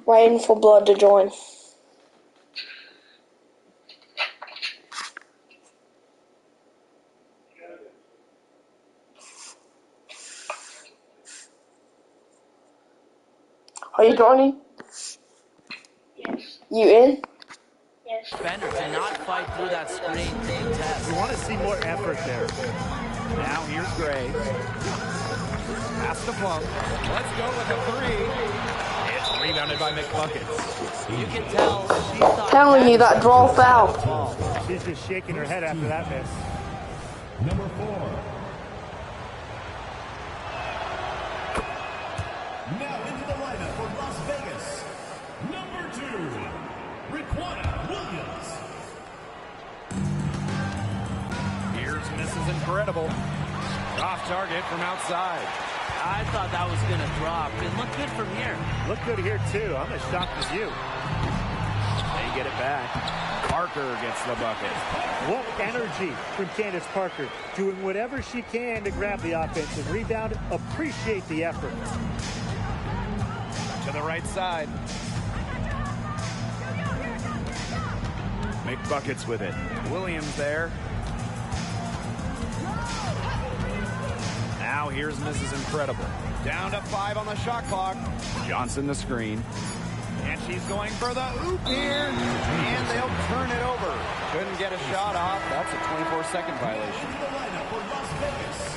Waiting for Blood to join. Are you joining? Yes. You in? Yes. Defender to not fight through that screen to contest. You want to see more effort there. Now here's Gray. Pass to Plum. Let's go with a three. It's rebounded by McBuckets. You can tell she thought Telling you that draw foul. She's just shaking her head after that miss. Number 4. Now into the lineup for Las Vegas. Number 2, Raquana Williams. Here's Mrs. Incredible. Off target from outside. I thought that was going to drop. It looked good from here. Look good here, too. I'm as shocked as you. They get it back. Parker gets the bucket. What energy from Candace Parker. Doing whatever she can to grab the offensive rebound. Appreciate the effort. To the right side. McBuckets with it. Williams there. Now here's Mrs. Incredible. Down to 5 on the shot clock. Johnson the screen. And she's going for the oop here. And they'll turn it over. Couldn't get a shot off. That's a 24-second violation. Into the lineup for Las Vegas.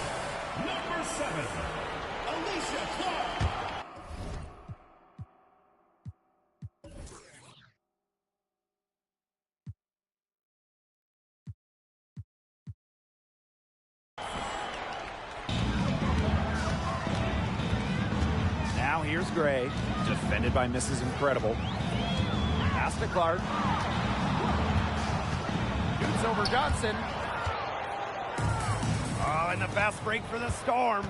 Number 7, Alicia Clark. Now here's Gray, defended by Mrs. Incredible. Pass to Clark. Shoots over Johnson. Oh, and the fast break for the Storm.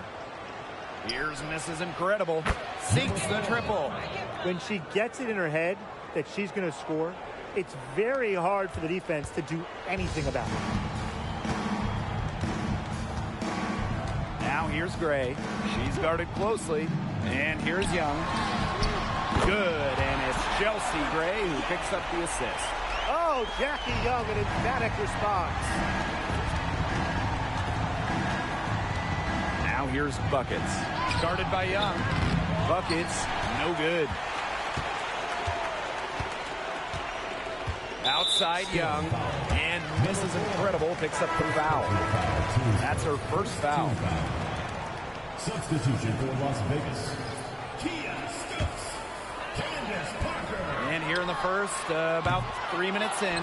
Here's Mrs. Incredible. Sinks the triple. When she gets it in her head that she's going to score, it's very hard for the defense to do anything about it. Now here's Gray. She's guarded closely. And here's Young. Good, and it's Chelsea Gray who picks up the assist. Oh, Jackie Young, an emphatic response. Now here's Buckets. Started by Young. Buckets, no good. Outside Young, and Mrs. Incredible picks up the foul. That's her first foul. Substitution for Las Vegas. Candace Parker. And here in the first, about 3 minutes in.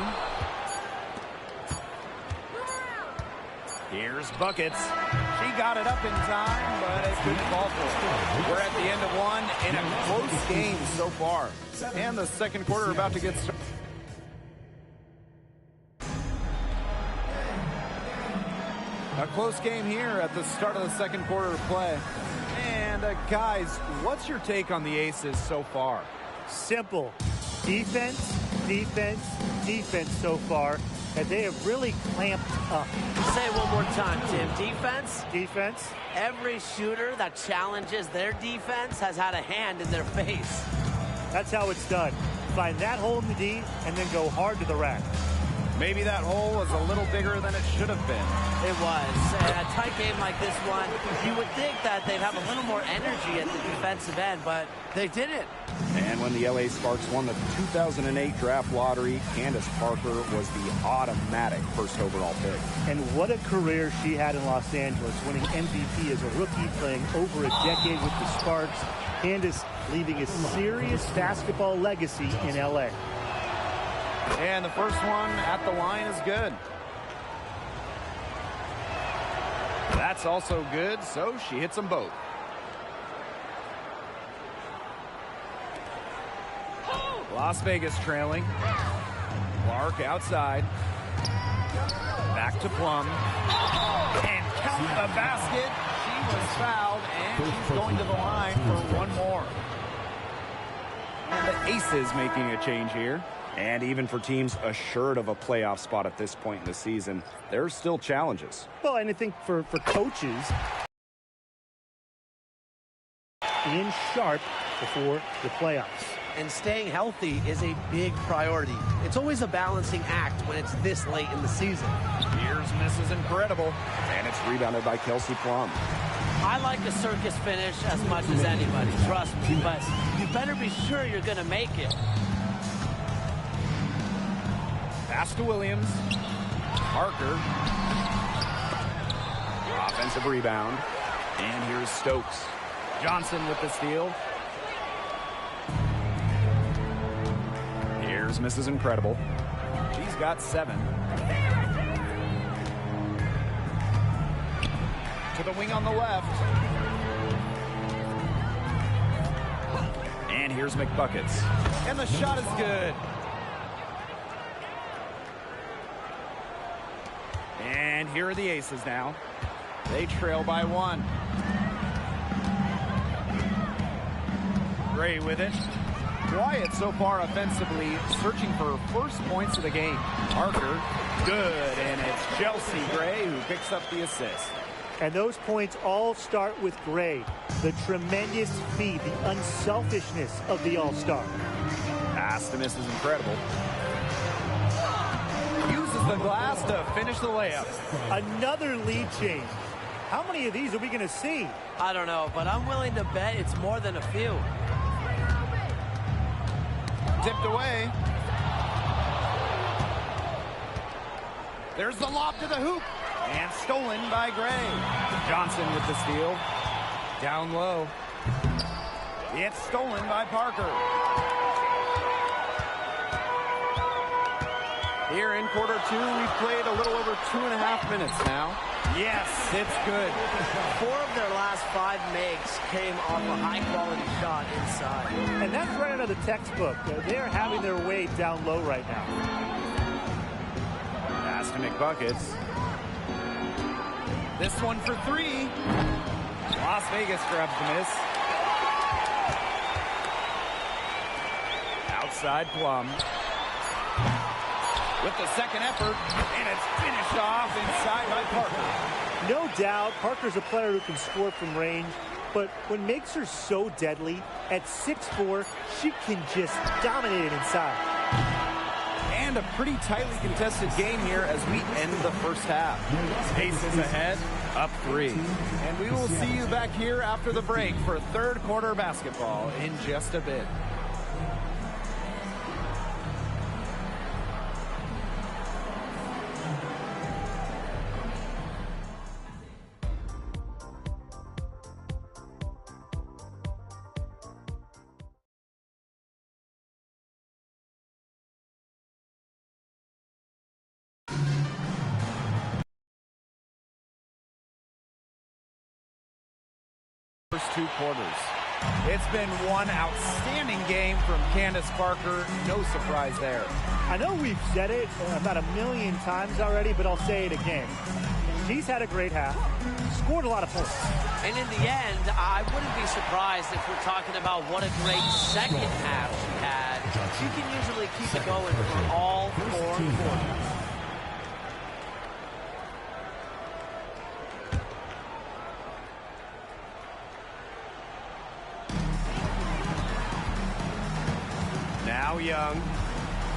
Here's Buckets. She got it up in time, but it couldn't fall for her. We're at the end of one in a close game so far. And the second quarter about to get started. A close game here at the start of the second quarter of play. And guys, what's your take on the Aces so far? Simple. Defense, defense, defense so far. And they have really clamped up. Say it one more time, Tim. Defense? Defense. Every shooter that challenges their defense has had a hand in their face. That's how it's done. Find that hole in the D and then go hard to the rack. Maybe that hole was a little bigger than it should have been. It was. A tight game like this one, you would think that they'd have a little more energy at the defensive end, but they didn't. And when the LA Sparks won the 2008 draft lottery, Candace Parker was the automatic first overall pick. And what a career she had in Los Angeles, winning MVP as a rookie, playing over a decade with the Sparks. Candace leaving a serious basketball legacy in LA. And the first one at the line is good. That's also good, so she hits them both. Las Vegas trailing. Clark outside. Back to Plum. And count the basket. She was fouled, and she's going to the line for one more. And the Aces making a change here. And even for teams assured of a playoff spot at this point in the season, there's still challenges. Well, and I think for coaches, being sharp before the playoffs. and staying healthy is a big priority. It's always a balancing act when it's this late in the season. Here's Mrs. Incredible, and it's rebounded by Kelsey Plum. I like a circus finish as much as anybody, trust me, but you better be sure you're going to make it. Pass to Williams. Parker. Offensive rebound. And here's Stokes. Johnson with the steal. Here's Mrs. Incredible. She's got 7. To the wing on the left. And here's McBuckets. And the shot is good. And here are the Aces now. They trail by 1. Gray with it. Quiet so far offensively, searching for first points of the game. Parker, good, and it's Chelsea Gray who picks up the assist. And those points all start with Gray. The tremendous speed, the unselfishness of the All-Star. Pass to Mrs. Incredible. Uses the glass to finish the layup. Another lead change. How many of these are we going to see? I don't know, but I'm willing to bet it's more than a few. Tipped away. There's the lob to the hoop. And stolen by Gray. Johnson with the steal. Down low. It's stolen by Parker. Here in quarter 2, we've played a little over 2.5 minutes now. Yes, it's good. 4 of their last 5 makes came off a high-quality shot inside. And that's right out of the textbook. They're having their way down low right now. Pass to McBuckets. This one for 3. Las Vegas grabs the miss. Outside Plum. With the second effort, and it's finished off inside by Parker. No doubt, Parker's a player who can score from range, but what makes her so deadly, at 6'4", she can just dominate it inside. And a pretty tightly contested game here as we end the first half. Aces ahead, up 3. And we will see you back here after the break for third quarter basketball in just a bit. First 2 quarters. It's been one outstanding game from Candace Parker. No surprise there. I know we've said it about 1,000,000 times already, but I'll say it again. She's had a great half, scored a lot of points. And in the end, I wouldn't be surprised if we're talking about what a great second half she had. She can usually keep it going for all 4 quarters. Now Young,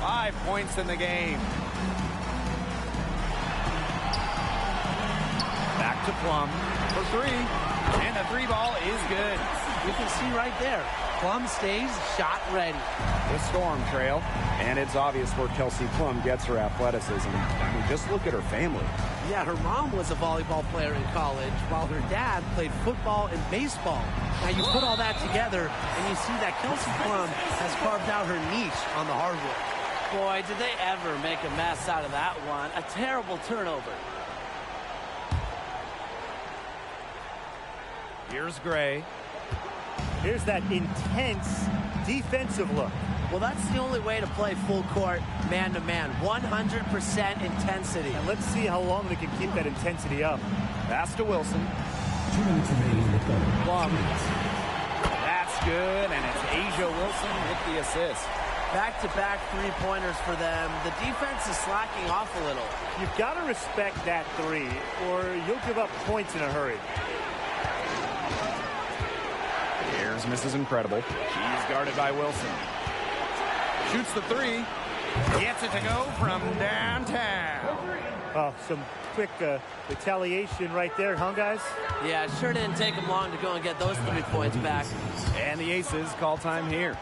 5 points in the game. Back to Plum for 3, and the 3 ball is good. You can see right there, Plum stays shot ready. The Storm trail, and it's obvious where Kelsey Plum gets her athleticism. I mean, just look at her family. Yeah, her mom was a volleyball player in college, while her dad played football and baseball. Now you put all that together, and you see that Kelsey Plum has carved out her niche on the hardwood. Boy, did they ever make a mess out of that one. A terrible turnover. Here's Gray. Here's that intense defensive look. Well, that's the only way to play full court, man-to-man. 100% intensity. And let's see how long they can keep that intensity up. Pass to Wilson. 2 minutes remaining in the third. Plum. That's good, and it's Asia Wilson with the assist. Back-to-back three-pointers for them. The defense is slacking off a little. You've got to respect that 3, or you'll give up points in a hurry. Here's Mrs. Incredible. She's guarded by Wilson. Shoots the three. Gets it to go from downtown. Oh, some quick retaliation right there, huh, guys? Yeah, it sure didn't take them long to go and get those 3 points back. And the Aces call time here.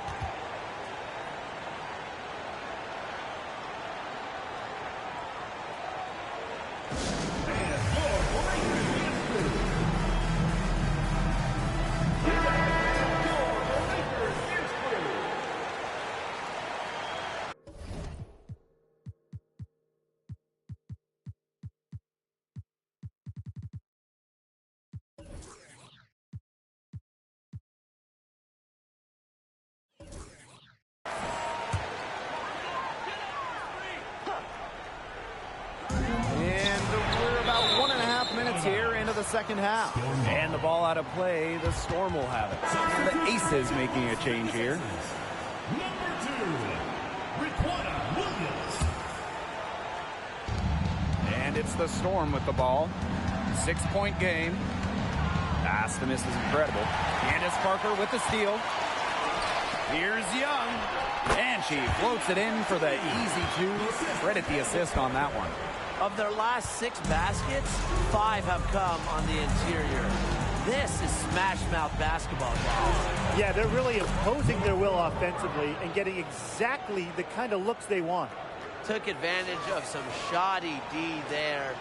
Second half. And the ball out of play. The Storm will have it. The Aces making a change here. Number 2, Requana Williams. And it's the Storm with the ball. 6-point game. Pass to Mrs. Incredible. Candace Parker with the steal. Here's Young. And she floats it in for the easy 2. Credit the assist on that one. Of their last 6 baskets, 5 have come on the interior. This is smash-mouth basketball, guys. Yeah, they're really imposing their will offensively and getting exactly the kind of looks they want. Took advantage of some shoddy D there.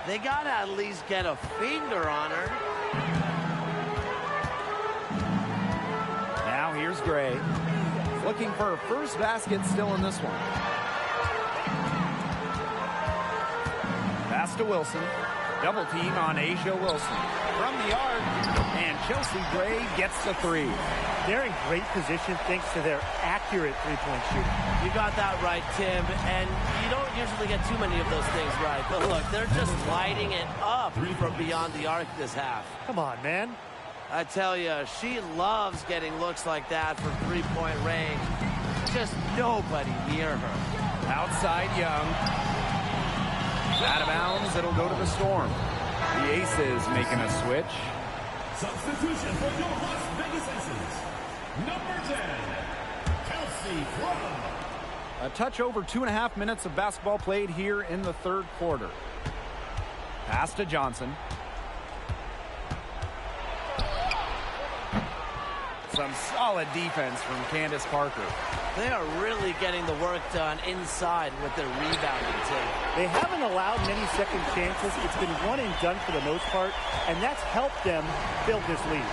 They got to at least get a finger on her. Now here's Gray. Looking for her first basket still in this one. Pass to Wilson. Double team on Asia Wilson. From the arc, and Chelsea Gray gets the 3. They're in great position thanks to their accurate three-point shooting. You got that right, Tim, and you don't usually get too many of those things right. But look, they're just lighting it up from beyond the arc this half. Come on, man. I tell you, she loves getting looks like that from three-point range. Just nobody near her. Outside Young. Out of bounds, it'll go to the Storm. The Aces making a switch. Substitution for your Las Vegas Aces. Number 10, Kelsey Plum. A touch over 2.5 minutes of basketball played here in the third quarter. Pass to Johnson. Some solid defense from Candace Parker. They are really getting the work done inside with their rebounding team. They haven't allowed many second chances. It's been one and done for the most part, and that's helped them build this lead.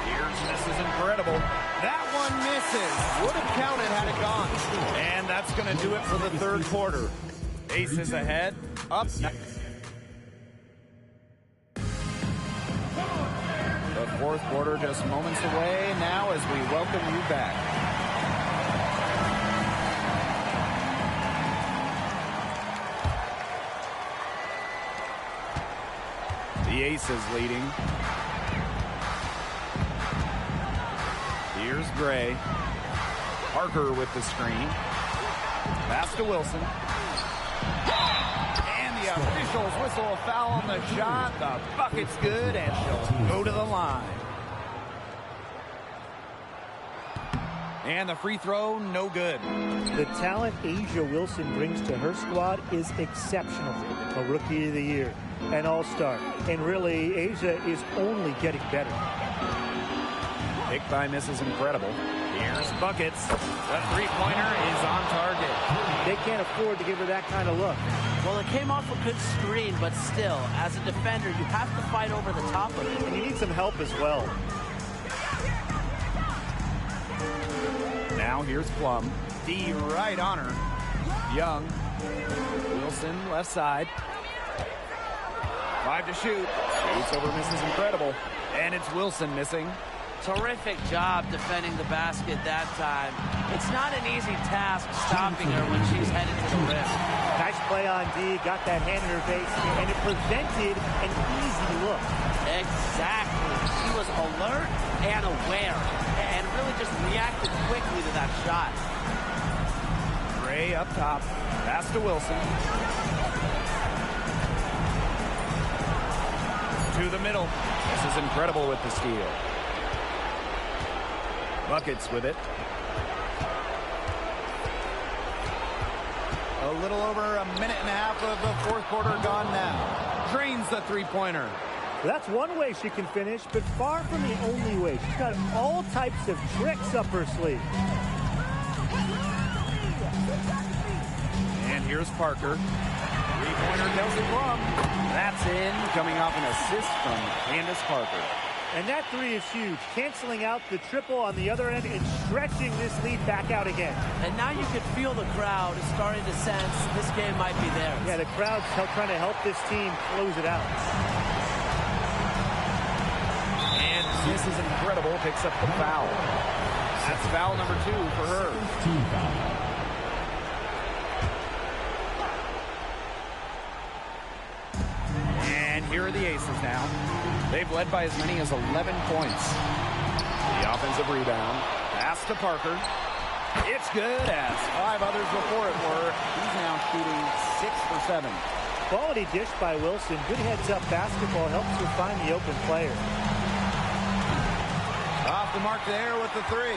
Here's Mrs. Incredible. That one misses. Would have counted had it gone. And that's going to do it for the third quarter. Aces ahead. Up. The fourth quarter just moments away now as we welcome you back. The Aces leading. Here's Gray. Parker with the screen. Pass to Wilson. The officials whistle a foul on the shot. The bucket's good, and she'll go to the line. And the free throw, no good. The talent Asia Wilson brings to her squad is exceptional. A Rookie of the Year, an All-Star, and really, Asia is only getting better. Picked by Mrs. Incredible. Here's buckets. The three-pointer is on target. They can't afford to give her that kind of look. Well, it came off a good screen, but still, as a defender, you have to fight over the top of it. And you need some help as well. Now here's Plum. D right on her. Young. Wilson left side. 5 to shoot. Shoots over Mrs. Incredible. And it's Wilson missing. Terrific job defending the basket that time. It's not an easy task stopping her when she's headed to the rim. Nice play on D, got that hand in her face, and it prevented an easy look. Exactly. She was alert and aware, and really just reacted quickly to that shot. Gray up top. Pass to Wilson. To the middle. This is Incredible with the steal. Buckets with it. A little over a minute and a half of the fourth quarter gone now. Drains the three-pointer. That's one way she can finish, but far from the only way. She's got all types of tricks up her sleeve. And here's Parker. Three-pointer Kelsey Plum. That's in, coming off an assist from Candace Parker. And that three is huge, canceling out the triple on the other end and stretching this lead back out again. And now you can feel the crowd is starting to sense this game might be theirs. Yeah, the crowd's trying to help this team close it out. And this is incredible, picks up the foul. That's foul number 2 for her. Team foul. And here are the Aces now. They've led by as many as 11 points. The offensive rebound. Pass to Parker. It's good, as 5 others before it were. He's now shooting 6 for 7. Quality dish by Wilson. Good heads-up basketball helps you find the open player. Off the mark there with the 3.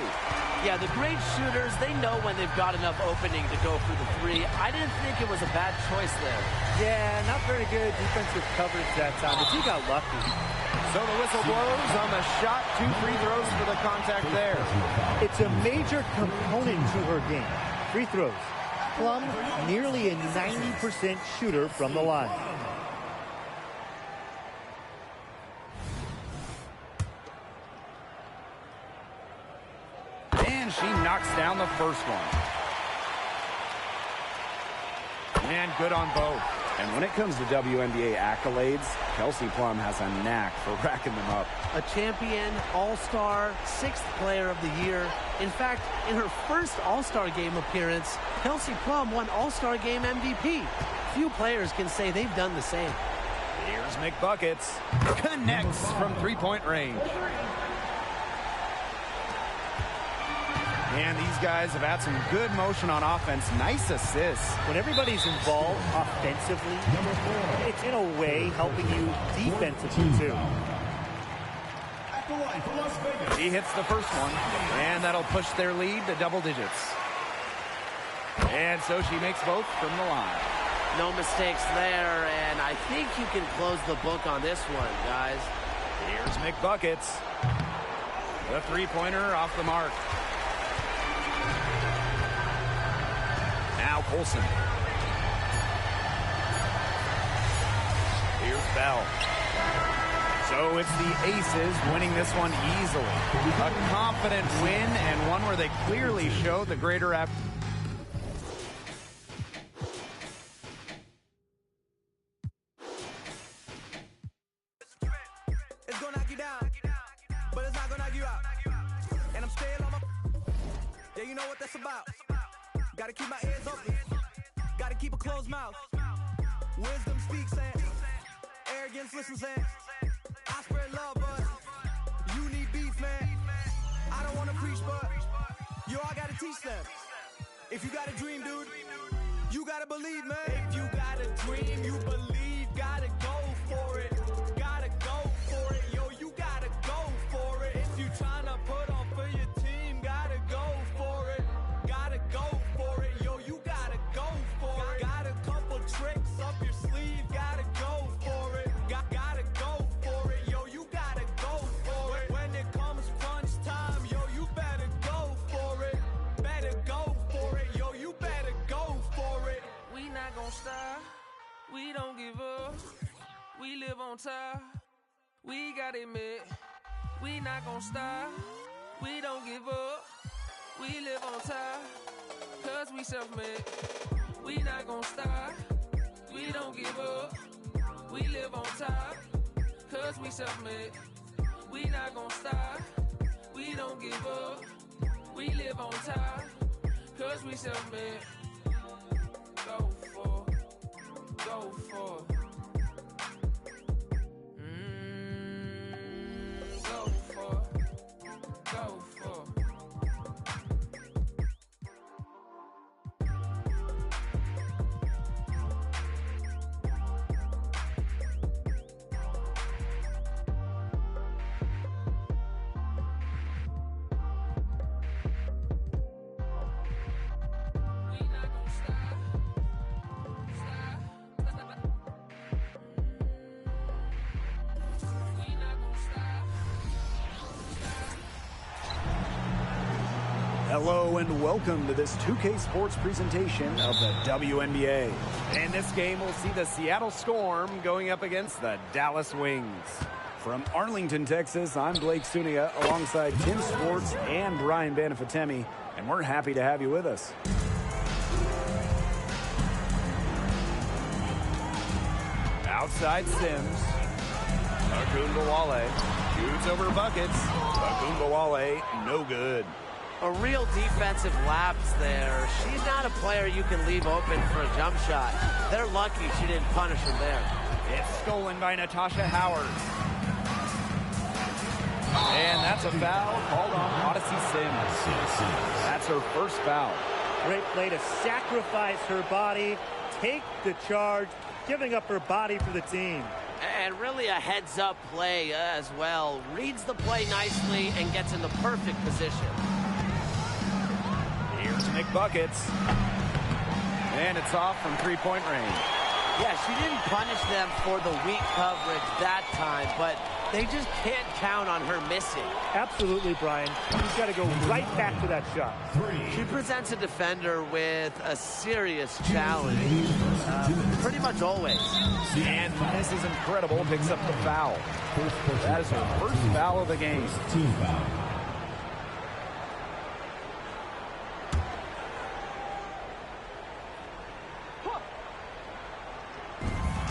Yeah, the great shooters, they know when they've got enough opening to go for the 3. I didn't think it was a bad choice there. Yeah, not very good defensive coverage that time, but he got lucky. So the whistle blows on the shot. 2 free throws for the contact there. It's a major component to her game. Free throws. Plum, nearly a 90% shooter from the line. And she knocks down the first one. And good on both. And when it comes to WNBA accolades, Kelsey Plum has a knack for racking them up. A champion, all-star, 6th player of the year. In fact, in her first all-star game appearance, Kelsey Plum won all-star game MVP. Few players can say they've done the same. Here's McBuckets. Connects from three-point range. And these guys have had some good motion on offense. Nice assists. When everybody's involved offensively, it's in a way helping you defensively too. At the line for Las Vegas. He hits the first one, and that'll push their lead to double digits. And so she makes both from the line. No mistakes there, and I think you can close the book on this one, guys. Here's McBuckets. The three-pointer off the mark. Now Colson. Here's Bell. So it's the Aces winning this one easily. A confident win, and one where they clearly showed the greater effort. It's gonna knock you down, but it's not gonna knock you out. And I'm staying on my... Yeah, you know what that's about. Gotta keep my ears open. Gotta keep a closed mouth. Wisdom speaks and arrogance listens and I spread love, but you need beef, man. I don't wanna preach, but yo, I gotta teach them. If you got a dream, dude, you gotta believe, man. If you got a dream, you believe, gotta go for it. Gotta go for it, yo, you gotta go for it. If you tryna put on for your team, gotta go for it. Gotta go for it, yo, you gotta go for it. Got a couple tricks up your sleeve, gotta go for it. Gotta go for it, yo, you gotta go for it. When it comes crunch time, yo, you better go for it. Better go for it, yo, you better go for it. We not gonna stop, we don't give up. We live on top, we gotta admit. We not gonna stop, we don't give up. We live on top, cause we self-made. We not gonna stop, we don't give up. We live on top, cause we self-made. We not gonna stop, we don't give up. We live on top, cause we self-made. Go for, go for. Go for, go for. Hello and welcome to this 2K Sports presentation of the WNBA. In this game, we'll see the Seattle Storm going up against the Dallas Wings. From Arlington, Texas, I'm Blake Sunia alongside Tim Sports and Brian Banafitemi, and we're happy to have you with us. Outside Sims. Agunbawale shoots over buckets. Agunbawale, no good. A real defensive lapse there. She's not a player you can leave open for a jump shot. They're lucky she didn't punish him there. It's stolen by Natasha Howard. And that's a foul called on Odyssey Sims. That's her first foul. Great play to sacrifice her body, take the charge, giving up her body for the team. And really a heads-up play as well. Reads the play nicely and gets in the perfect position. Here's McBuckets. And it's off from three-point range. Yeah, she didn't punish them for the weak coverage that time, but they just can't count on her missing. Absolutely, Brian. She's got to go right back to that shot. She presents a defender with a serious challenge, pretty much always. And Mrs. Incredible picks up the foul. That is her first foul of the game. Team foul.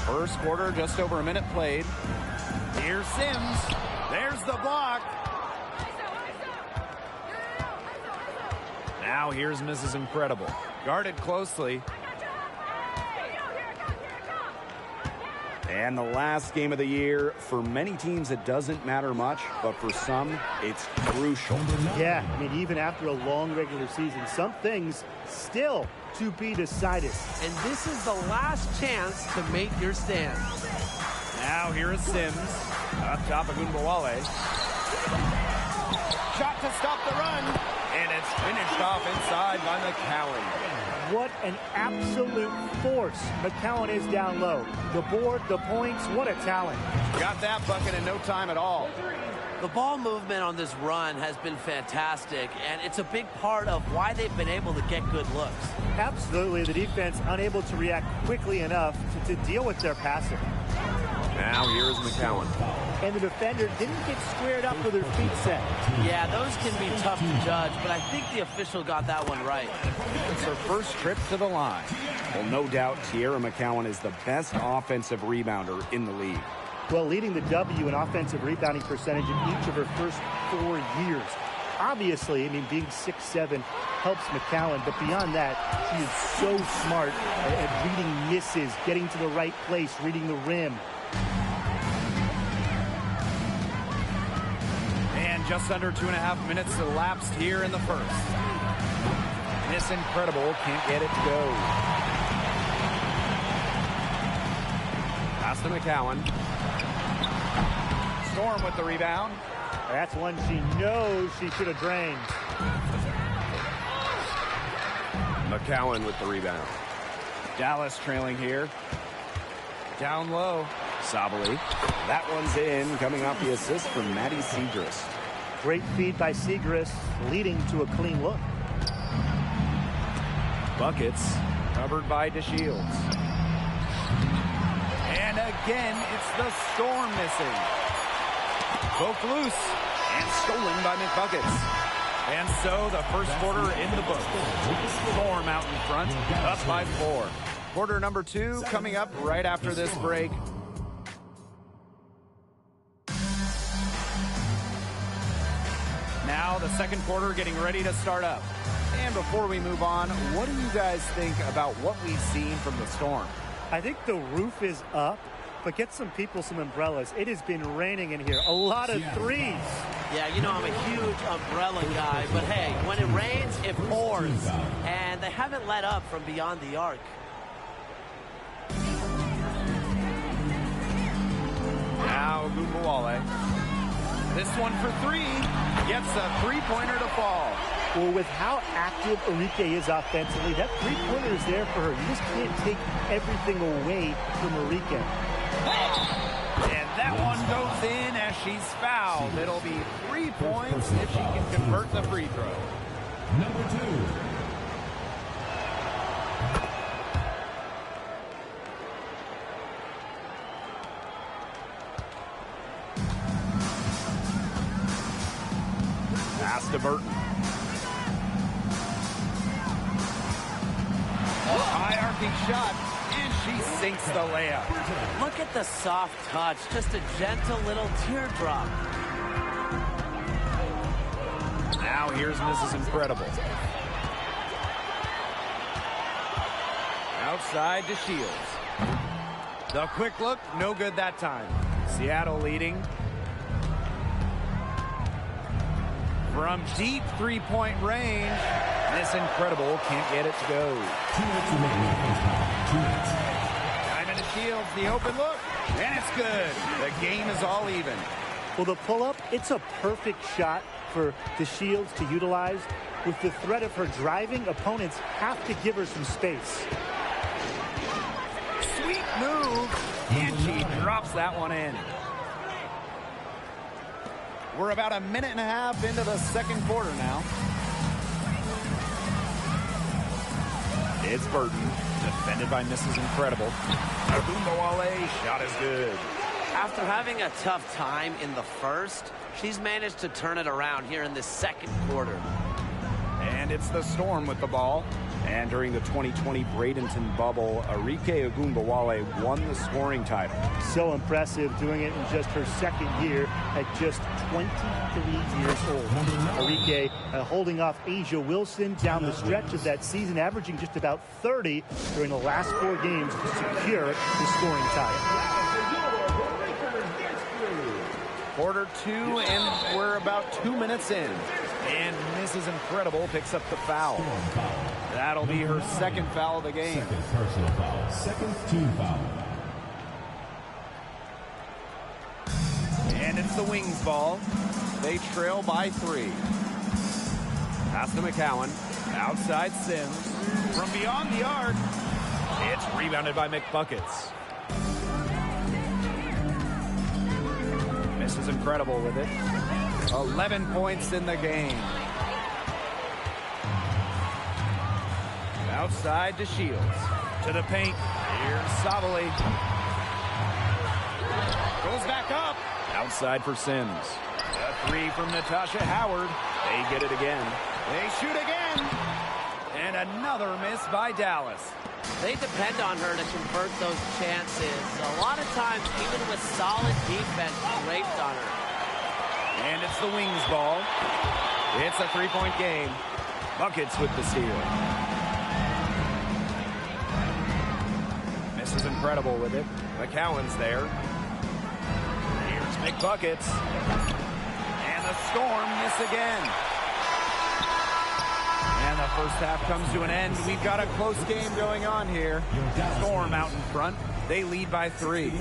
First quarter, just over a minute played. Here's Sims. There's the block. Now here's Mrs. Incredible. Guarded closely. And the last game of the year, for many teams it doesn't matter much, but for some, it's crucial. Yeah, I mean, even after a long regular season, some things still to be decided. And this is the last chance to make your stand. Now here is Sims. Up top of Agunbawale. Shot to stop the run. And it's finished off inside by McCowan. What an absolute force McCowan is down low. The board, the points, what a talent. Got that bucket in no time at all. The ball movement on this run has been fantastic, and it's a big part of why they've been able to get good looks. Absolutely, the defense unable to react quickly enough to deal with their passing. Now here's McCowan. And the defender didn't get squared up with her feet set. Yeah, those can be tough to judge, but I think the official got that one right. It's her first trip to the line. Well, no doubt, Tierra McCowan is the best offensive rebounder in the league. Well, leading the W in offensive rebounding percentage in each of her first 4 years. Obviously, I mean, being 6'7" helps McCowan, but beyond that, she is so smart at reading misses, getting to the right place, reading the rim. And just under 2.5 minutes elapsed here in the first. Miss Incredible can't get it to go. Pass to McCowan. Storm with the rebound. That's one she knows she should have drained. McCowan with the rebound. Dallas trailing here. Down low. Sabali. That one's in, coming off the assist from Maddie Segrist. Great feed by Segrist, leading to a clean look. Buckets covered by DeShields. And again, it's the Storm missing. Both loose and stolen by McBuckets. And so the first quarter in the books. Storm out in front, up by 4. Quarter number 2 coming up right after this break. Now the second quarter getting ready to start up. And before we move on, what do you guys think about what we've seen from the Storm? I think the roof is up, but get some people some umbrellas. It has been raining in here. A lot of threes. Yeah, you know I'm a huge umbrella guy, but hey, when it rains, it pours. And they haven't let up from beyond the arc. Now Agunbawale. This one for 3. Gets a three-pointer to fall. Well, with how active Arike is offensively, that three-pointer is there for her. You just can't take everything away from Arike. And that one goes in as she's fouled. It'll be 3 points if she can convert the free throw. Number 2. Pass to Burton. High arcing shot, and she sinks the layup. Look at the soft touch, just a gentle little teardrop. Now here's Mrs. Incredible. Outside to Shields. The quick look, no good that time. Seattle leading. From deep three-point range, Miss Incredible can't get it to go. 2 minutes remaining in first half. 2 minutes. Diamond to Shields, the open look, and it's good. The game is all even. Well, the pull-up, it's a perfect shot for the Shields to utilize. With the threat of her driving, opponents have to give her some space. Sweet move, and she drops that one in. We're about a minute and a half into the second quarter now. It's Burton, defended by Mrs. Incredible. Agumbawale, shot is good. After having a tough time in the first, she's managed to turn it around here in the second quarter. And it's the Storm with the ball. And during the 2020 Bradenton bubble, Arike Agumbawale won the scoring title. So impressive, doing it in just her second year at just 23 years old. Arike holding off Asia Wilson down the stretch of that season, averaging just about 30 during the last 4 games to secure the scoring title. Quarter 2, and we're about 2 minutes in. And Mrs. Incredible picks up the foul. That'll be her second foul of the game. Second personal foul. Second team foul. And it's the Wings ball. They trail by 3. Pass to McCowan. Outside Sims. From beyond the arc. It's rebounded by McBuckets. Mrs. Incredible with it. 11 points in the game. Outside to Shields. To the paint. Here's Savali. Goes back up. Outside for Sims. A 3 from Natasha Howard. They get it again. They shoot again. And another miss by Dallas. They depend on her to convert those chances. A lot of times, even with solid defense, draped on her. And it's the Wings ball. It's a 3-point game. Buckets with the steal. Mrs. Incredible with it. McCowan's there. Here's McBuckets. And the Storm miss again. And the first half comes to an end. We've got a close game going on here. Storm out in front. They lead by 3.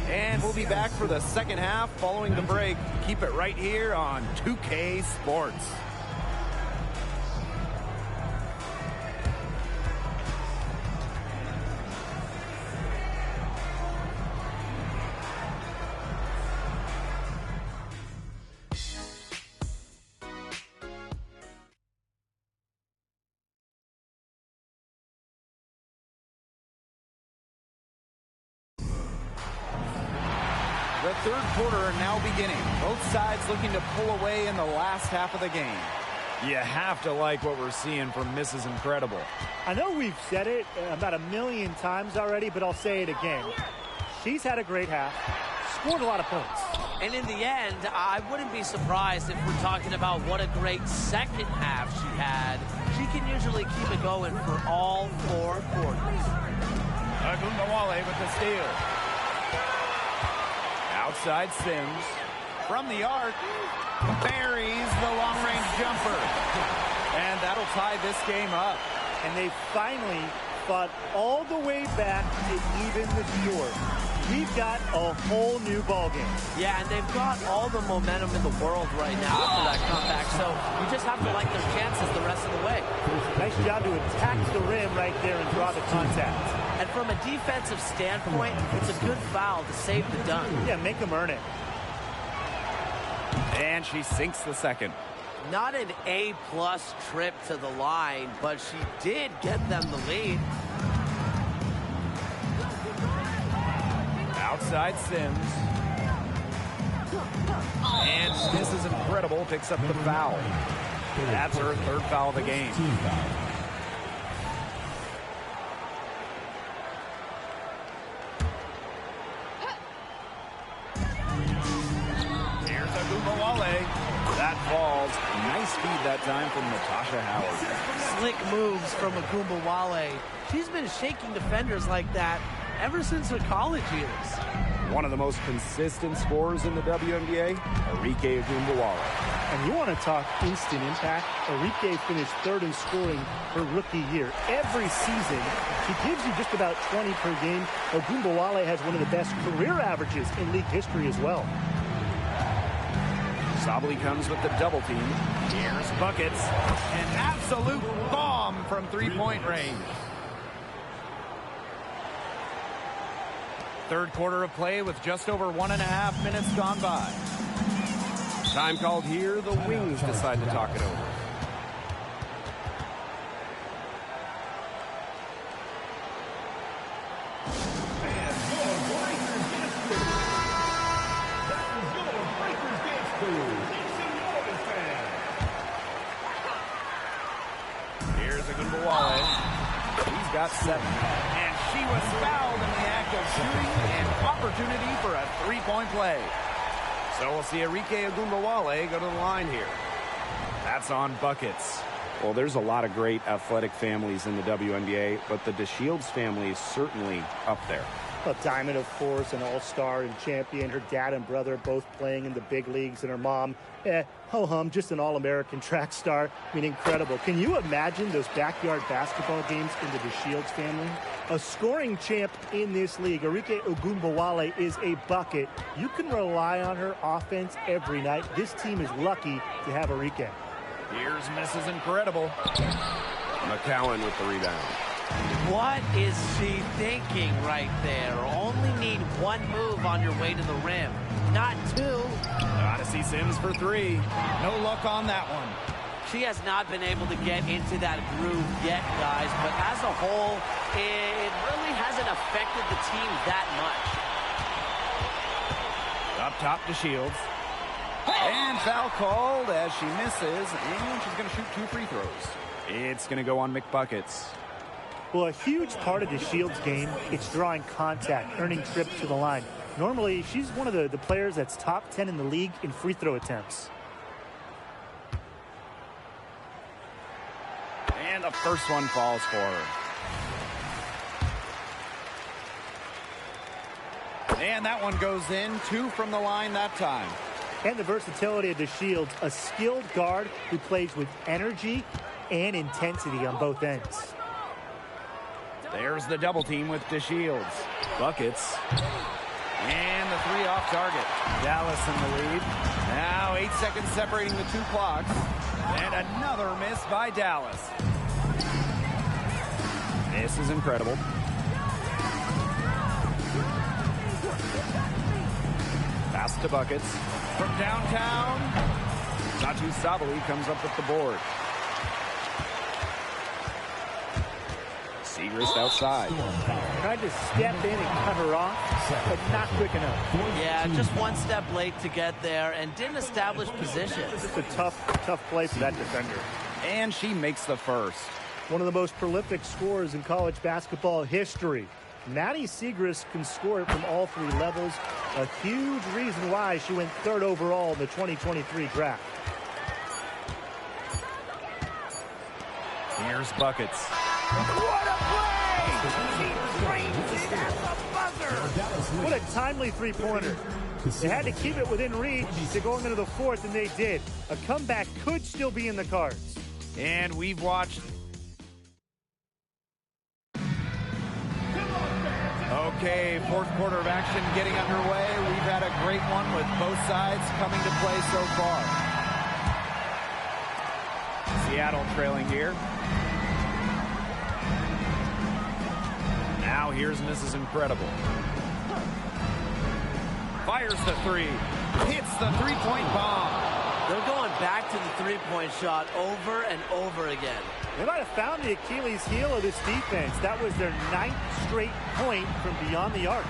And we'll be back for the second half following the break. Keep it right here on 2K Sports. The third quarter now beginning. Both sides looking to pull away in the last half of the game. You have to like what we're seeing from Mrs. Incredible. I know we've said it about 1,000,000 times already, but I'll say it again. She's had a great half, scored a lot of points. And in the end, I wouldn't be surprised if we're talking about what a great second half she had. She can usually keep it going for all 4 quarters. Agumbawale with the steal. Outside Sims. From the arc. Buries the long-range jumper. And that'll tie this game up. And they finally fought all the way back to even the score. We've got a whole new ballgame. Yeah, and they've got all the momentum in the world right now after that comeback. So you just have to like their chances the rest of the way. Nice job to attack the rim right there and draw the contact. And from a defensive standpoint, it's a good foul to save the dunk. Yeah, make them earn it. And she sinks the second. Not an A-plus trip to the line, but she did get them the lead. Outside Sims. And this is incredible. Picks up the foul. That's her third foul of the game. Here's Agumbawale. That falls. Nice feed that time from Natasha Howard. Slick moves from Agumbawale. She's been shaking defenders like that ever since her college years. One of the most consistent scorers in the WNBA, Arike Agumbawale. And you want to talk instant impact? Arike finished third in scoring her rookie year. Every season, she gives you just about 20 per game. Agumbawale has one of the best career averages in league history as well. Sabali comes with the double team. Here's buckets. An absolute bomb from three-point range. Third quarter of play with just over 1.5 minutes gone by. Time called here. The Wings decide to talk it over. Here's Agumbawale. He's got 7. And she was fouled in the act of shooting, an opportunity for a three-point play. So we'll see Arike Agumbawale go to the line here. That's on buckets. Well, there's a lot of great athletic families in the WNBA, but the DeShields family is certainly up there. A Diamond, of course, an all-star and champion. Her dad and brother both playing in the big leagues, and her mom, ho-hum, just an all-American track star. I mean, incredible. Can you imagine those backyard basketball games in the DeShields family? A scoring champ in this league. Arike Agumbawale is a bucket. You can rely on her offense every night. This team is lucky to have Arike. Here's Mrs. Incredible. McCowan with the rebound. What is she thinking right there? Only need one move on your way to the rim, not two. Gotta see Sims for 3. No luck on that one. She has not been able to get into that groove yet, guys, but as a whole, it really hasn't affected the team that much. Up top to Shields. And foul called as she misses, and she's going to shoot 2 free throws. It's going to go on McBuckets. Well, a huge part of the Shields game, it's drawing contact, earning trips to the line. Normally, she's one of the players that's top 10 in the league in free throw attempts. And the first one falls for her. And that one goes in. 2 from the line that time. And the versatility of the Shields, a skilled guard who plays with energy and intensity on both ends. There's the double team with DeShields. Buckets. And the 3 off target. Dallas in the lead. Now 8 seconds separating the 2 clocks. And another miss by Dallas. This is incredible. Pass to Buckets. From downtown, Satu Sabali comes up with the board. Segrist outside. Tried to step in and cut her off, but not quick enough. Yeah, just one step late to get there and didn't establish position. It's a tough play for that defender. And she makes the first. One of the most prolific scorers in college basketball history. Maddie Segrist can score it from all 3 levels. A huge reason why she went 3rd overall in the 2023 draft. Here's Buckets. What a play! She drains it at the buzzer! What a timely three-pointer. They had to keep it within reach to going into the 4th, and they did. A comeback could still be in the cards. And we've watched. Okay, 4th quarter of action getting underway. We've had a great one with both sides coming to play so far. Seattle trailing here. Now here's Mrs. Incredible. Fires the 3. Hits the 3-point bomb. They're going back to the three-point shot over and over again. They might have found the Achilles heel of this defense. That was their 9th straight point from beyond the arc.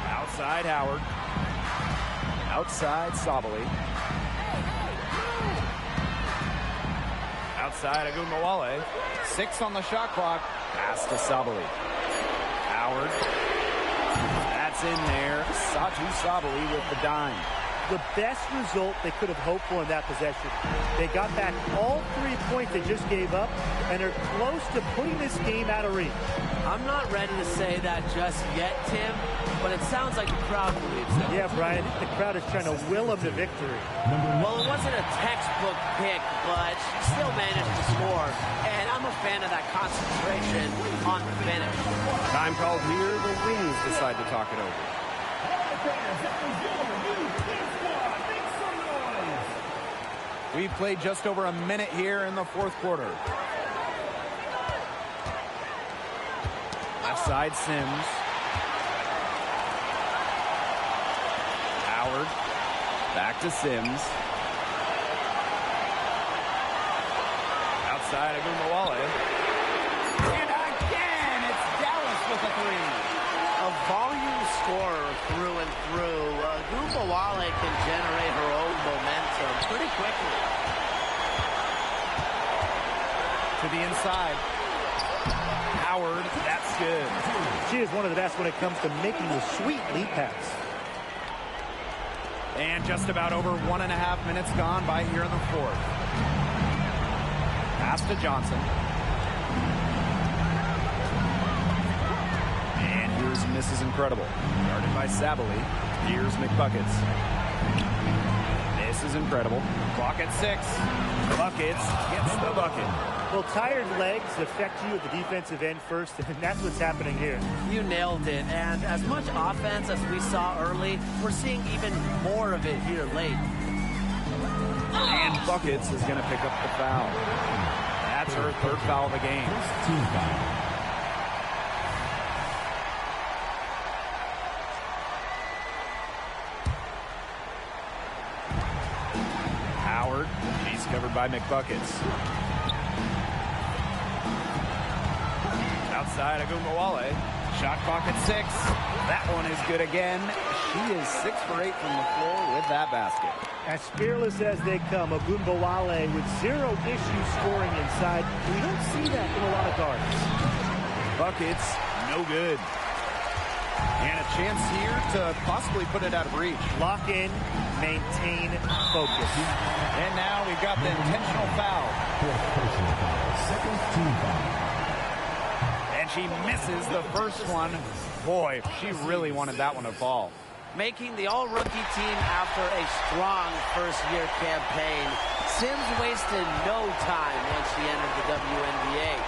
Outside Howard. Outside Sabali. Outside Agunmawale. 6 on the shot clock. Pass to Sabali. Howard. That's in there. Satu Sabali with the dime. The best result they could have hoped for in that possession. They got back all 3 points they just gave up, and are close to putting this game out of reach. I'm not ready to say that just yet, Tim, but it sounds like the crowd believes it. Yeah, Brian, I think the crowd is trying to will them to victory. Well, it wasn't a textbook pick, but she still managed to score, and I'm a fan of that concentration on the finish. Time called here. The Wings decide to talk it over. We've played just over a minute here in the fourth quarter. Left side, Sims. Howard. Back to Sims. Outside, Agunmawale. And again, it's Dallas with a three. A volume scorer through and through. Agunmawale can generate her own momentum pretty quickly. To the inside. Howard, that's good. She is one of the best when it comes to making the sweet lead pass. And just about over 1.5 minutes gone by here in the fourth. Pass to Johnson. And here's Mrs. Incredible. Guarded by Sabali. Here's McBuckets. This is Incredible. Clock at 6. Buckets gets the bucket. Well, tired legs affect you at the defensive end first, and that's what's happening here. You nailed it. And as much offense as we saw early, we're seeing even more of it here late. And Buckets is going to pick up the foul. That's her 3rd foul of the game. Howard, she's covered by McBuckets. Outside Agunmawale. Shot clock at 6. That one is good again. She is 6 for 8 from the floor with that basket. As fearless as they come, Agunmawale with 0 issues scoring inside. We don't see that in a lot of guards. Buckets, no good. And a chance here to possibly put it out of reach. Lock in, maintain focus. And now we've got the intentional foul. Second team foul. And she misses the first one. Boy, she really wanted that one to fall. Making the all-rookie team after a strong first-year campaign. Sims wasted no time once she entered the WNBA.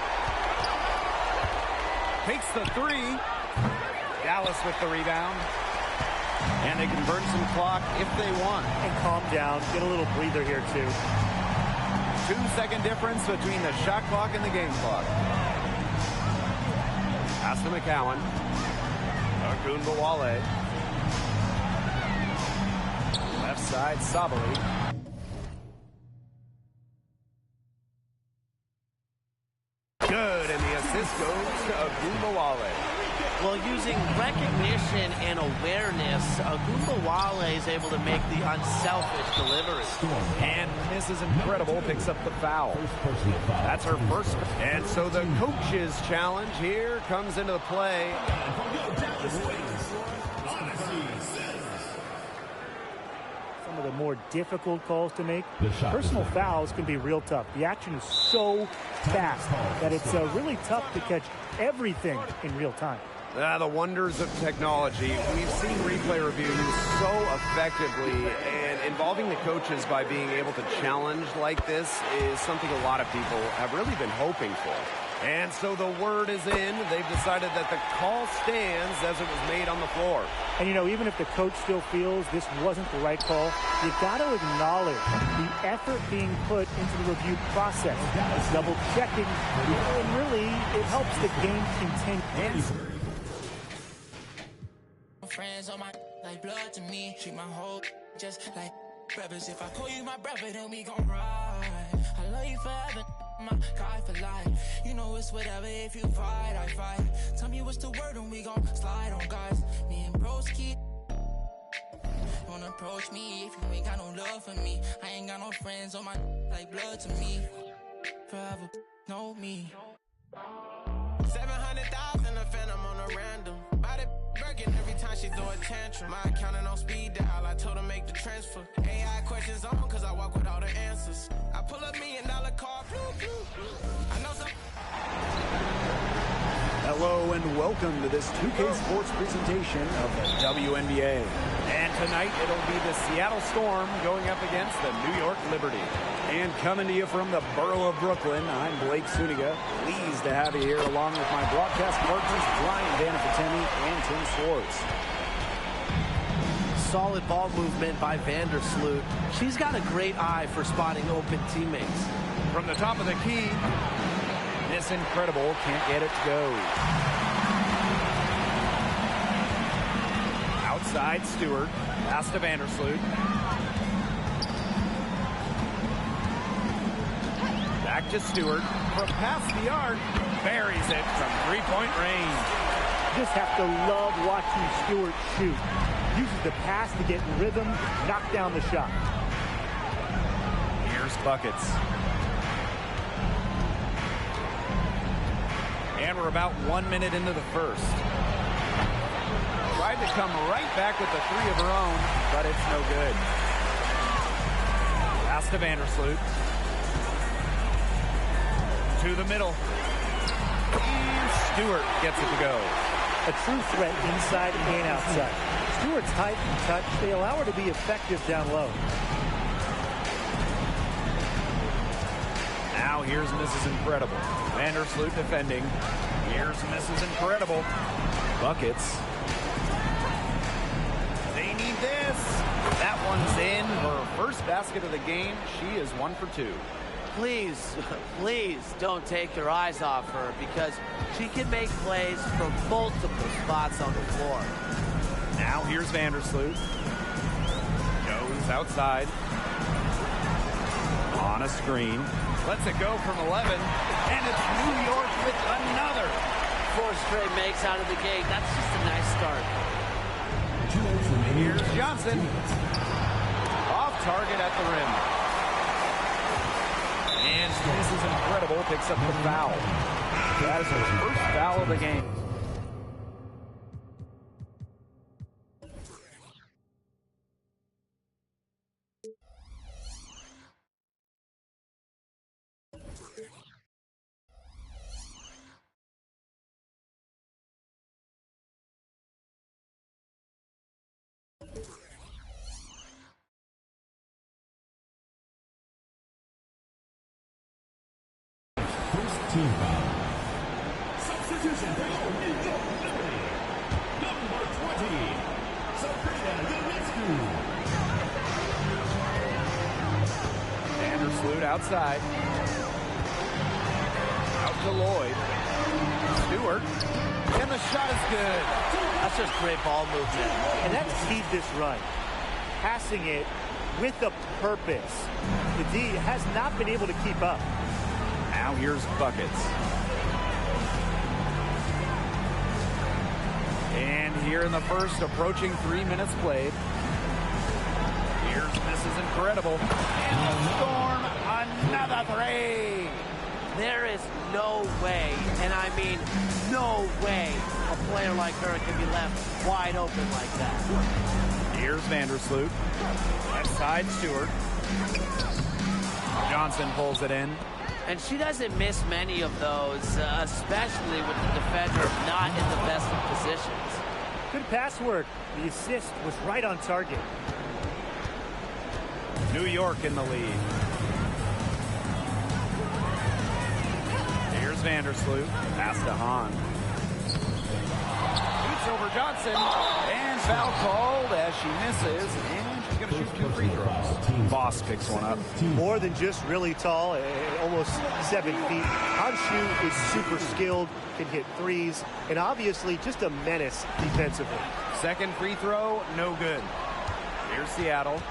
Takes the 3. Dallas with the rebound. And they can burn some clock if they want. And calm down. Get a little breather here, too. 2-second difference between the shot clock and the game clock. Pass to McCowan. Agunmawale. Left side, Sabali. Good, and the assist goes to Agunmawale. Well, using recognition and awareness, Agunmawale is able to make the unselfish delivery. And Mrs. Incredible picks up the foul. That's her first. And so the coach's challenge here comes into the play. Some of the more difficult calls to make. Personal fouls can be real tough. The action is so fast that it's really tough to catch everything in real time. The wonders of technology. We've seen replay reviews so effectively, and involving the coaches by being able to challenge like this is something a lot of people have really been hoping for. And so the word is in. They've decided that the call stands as it was made on the floor. And, you know, even if the coach still feels this wasn't the right call, you've got to acknowledge the effort being put into the review process. It's double-checking, and really, it helps the game continue. Friends on my like blood to me, treat my whole just like Brothers, if I call you my brother, then we gon' ride. I love you forever, my guy for life. You know it's whatever, if you fight, I fight. Tell me what's the word and we gon' slide on guys. Me and broski. Don't approach me if you ain't got no love for me. I ain't got no friends on my like blood to me. Forever, know me. 700,000 a phantom on a random. Body working every time she throw a tantrum. My accountant on speed dial, I told her make the transfer. AI questions on, cause I walk with all the answers. I pull $1 million car, I know some. Hello and welcome to this 2K Sports presentation of the WNBA. And tonight it'll be the Seattle Storm going up against the New York Liberty. And coming to you from the borough of Brooklyn, I'm Blake Suniga. Pleased to have you here along with my broadcast partners, Brian Vanderpatemi and Tim Swartz. Solid ball movement by Vandersloot. She's got a great eye for spotting open teammates. From the top of the key, Miss Incredible can't get it to go. Outside Stewart, pass to Vandersloot. Back to Stewart, from past the arc, buries it from three-point range. Just have to love watching Stewart shoot. Uses the pass to get rhythm, knock down the shot. Here's buckets. And we're about 1 minute into the first. Tried to come right back with the three of her own, but it's no good. Pass to Vandersloot. To the middle. And Stewart gets it to go. A true threat inside and outside. Stewart's height and touch, they allow her to be effective down low. Now here's Mrs. Incredible. Vandersloot defending. Here's Mrs. Incredible. Buckets. They need this. That one's in. Her first basket of the game. She is 1 for 2. Please, please don't take your eyes off her because she can make plays from multiple spots on the floor. Now here's Vandersloot. Goes outside. On a screen. Lets it go from 11. And it's New York with another. 4 straight makes out of the gate. That's just a nice start. Here's Johnson. Off target at the rim. And Mrs. Incredible picks up the foul. That is her first foul of the game. Team foul. Substitution for your New York Liberty. Number 20, Sabrina Ionescu. Vandersloot outside. Out to Lloyd. Stewart. And the shot is good. That's just great ball movement. And that's keyed this run. Passing it with a purpose. The D has not been able to keep up. Now here's buckets. And here in the first, approaching 3 minutes played. Here's Mrs. Incredible. And the Storm, another three. There is no way, and I mean no way, a player like her can be left wide open like that. Here's Vandersloot. Left side, Stewart. Johnson pulls it in. And she doesn't miss many of those, especially with the defender not in the best of positions. Good pass work. The assist was right on target. New York in the lead. Here's Vandersloot. Pass to Hahn. Shoots over Johnson. And foul called as she misses. And she's going to shoot 2 free throws. Boss picks one up. More than just really tall, almost 7 feet. Hanshu is super skilled, can hit threes, and obviously just a menace defensively. Second free throw, no good. Here's Seattle.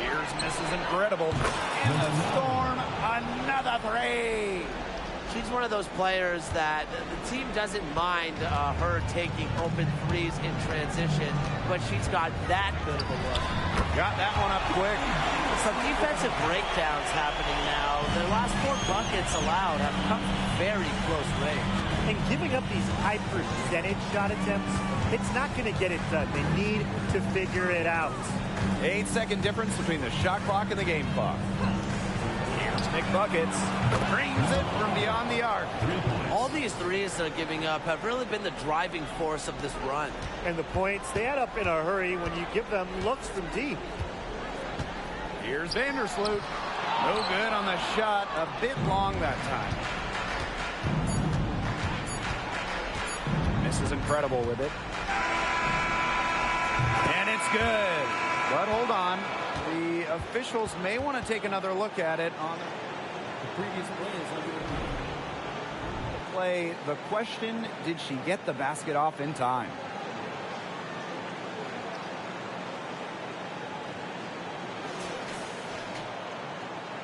Here's Mrs. Incredible. And the Storm, another three. She's one of those players that the team doesn't mind her taking open threes in transition, but she's got that good of a look. Got that one up quick. Some defensive breakdowns happening now. Their last 4 buckets allowed have come from very close range. And giving up these high percentage shot attempts, it's not going to get it done. They need to figure it out. 8-second difference between the shot clock and the game clock. Here's McBuckets. Brings it from beyond the arc. All these threes they're giving up have really been the driving force of this run. And the points, they add up in a hurry when you give them looks from deep. Here's Vandersloot. No good on the shot. A bit long that time. This is Incredible with it. And it's good. But hold on. The officials may want to take another look at it on the previous play. The question, did she get the basket off in time?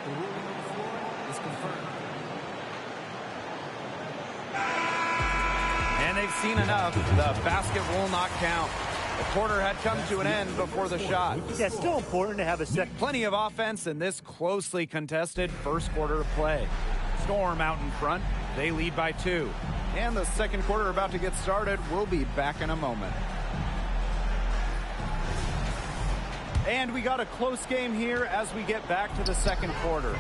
The ruling on the floor is confirmed. And they've seen enough. The basket will not count. The quarter had come to an end before the shot. Yeah, it's still important to have a second. Plenty of offense in this closely contested first quarter of play. Storm out in front. They lead by 2. And the second quarter about to get started. We'll be back in a moment. And we got a close game here as we get back to the second quarter.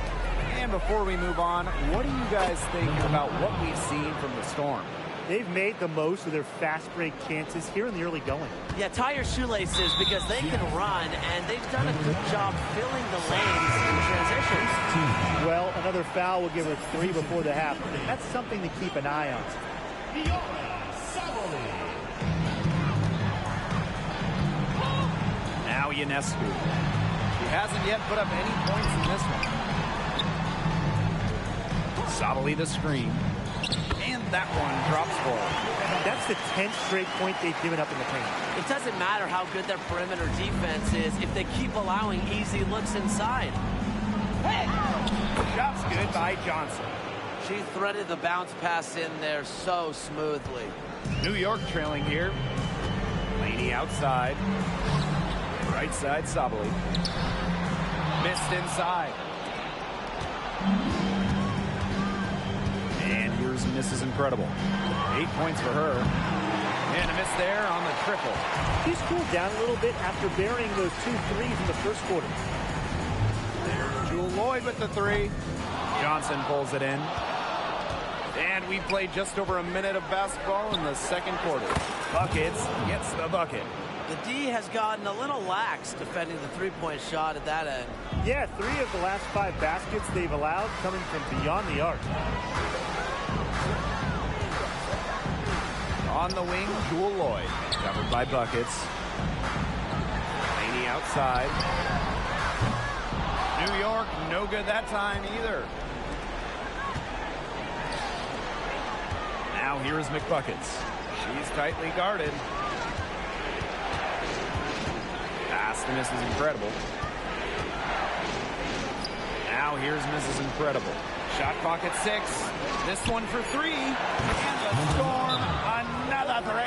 And before we move on, what do you guys think about what we've seen from the Storm? They've made the most of their fast break chances here in the early going. Yeah, tie your shoelaces because they can run, and they've done a good job filling the lanes in transitions. Well, another foul will give her 3 before the half. That's something to keep an eye on. Now Ionescu. She hasn't yet put up any points in this one. Sabali the screen. And that one drops for her. That's the 10th straight point they've given up in the paint. It doesn't matter how good their perimeter defense is if they keep allowing easy looks inside. Shot's good by Johnson. She threaded the bounce pass in there so smoothly. New York trailing here. Laney outside. Right side, Sabali. Missed inside. And here's Mrs. Incredible. 8 points for her. And a miss there on the triple. She's cooled down a little bit after burying those 2 threes in the first quarter. There's Jewel Lloyd with the 3. Johnson pulls it in. And we played just over a minute of basketball in the second quarter. Buckets gets the bucket. The D has gotten a little lax defending the three-point shot at that end. Yeah, 3 of the last 5 baskets they've allowed coming from beyond the arc. On the wing, Jewel Lloyd. Covered by Buckets. Laney outside. New York, no good that time either. Now here's McBuckets. She's tightly guarded. Pass to Mrs. Incredible. Now here's Mrs. Incredible. Shot clock at 6. This one for 3. And the Storm, another 3.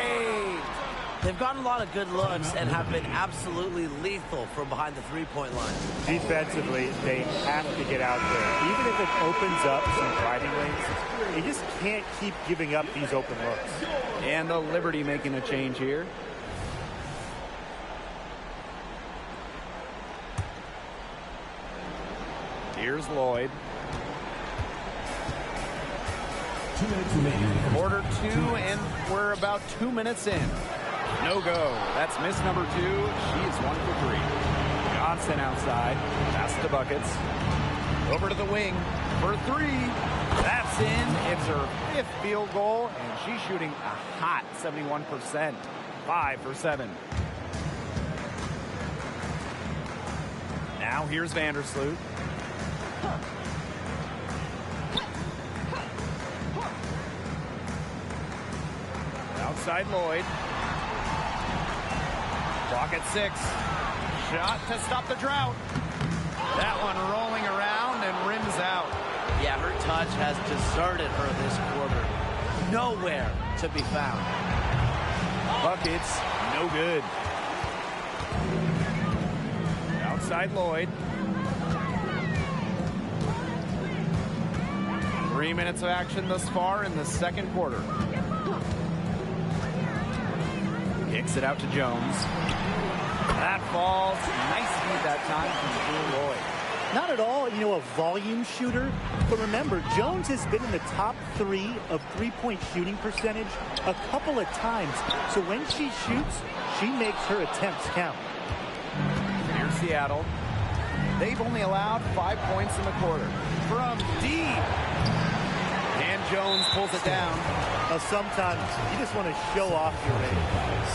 They've gotten a lot of good looks and have been absolutely lethal from behind the three-point line. Defensively, they have to get out there. Even if it opens up some driving lanes, they just can't keep giving up these open looks. And the Liberty making a change here. Here's Lloyd. 2 minutes remaining. Quarter 2, and we're about 2 minutes in. No go. That's miss number 2. She is 1 for 3. Johnson outside. Pass to Buckets. Over to the wing for 3. That's in. It's her 5th field goal, and she's shooting a hot 71%. 5 for 7. Now here's Vandersloot. Outside Lloyd. Clock at 6. Shot to stop the drought. That one rolling around and rims out. Yeah, her touch has deserted her this quarter. Nowhere to be found. Buckets, no good. Outside Lloyd. 3 minutes of action thus far in the second quarter. Kicks it out to Jones. That falls. Nice feed that time from Drew Lloyd. Not at all, a volume shooter. But remember, Jones has been in the top 3 of three-point shooting percentage a couple of times. So when she shoots, she makes her attempts count. Here's Seattle. They've only allowed 5 points in the quarter. From deep. And Jones pulls it down. Sometimes you just want to show off your range.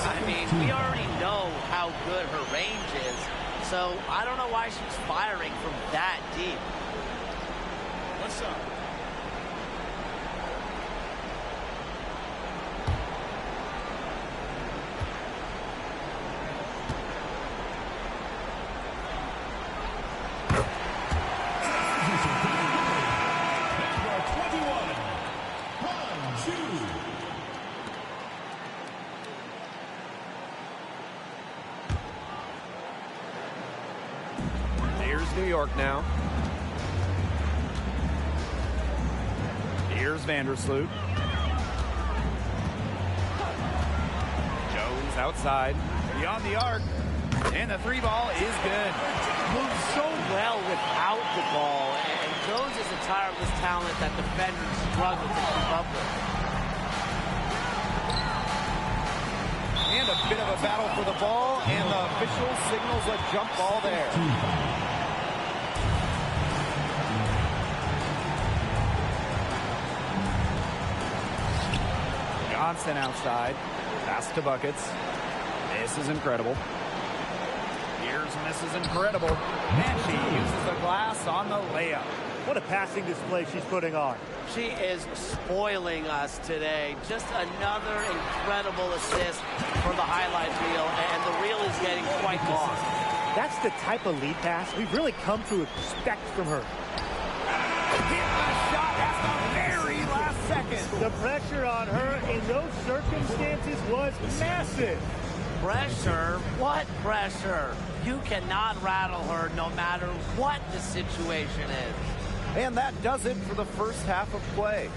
I mean, we already know how good her range is, so I don't know why she's firing from that deep. What's up? New York now. Here's Vandersloot. Jones outside. Beyond the arc. And the 3-ball is good. Moves so well without the ball, and Jones is a tireless talent that defenders struggle to keep up with. And a bit of a battle for the ball, and the official signals a jump ball there. Johnson outside. Pass to Buckets. This is incredible. Here's Mrs. Incredible. And she uses the glass on the layup. What a passing display she's putting on. She is spoiling us today. Just another incredible assist from the highlight reel, and the reel is getting quite long. That's the type of lead pass we've really come to expect from her. Hit the shot at the very last second. The pressure on her in those circumstances was massive. Pressure? What pressure? You cannot rattle her no matter what the situation is. And that does it for the first half of play.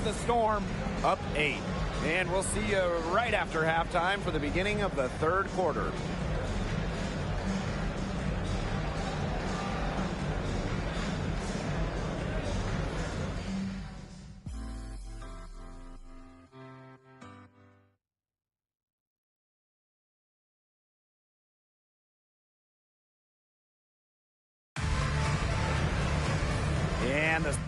the Storm up 8. And we'll see you right after halftime for the beginning of the third quarter. And the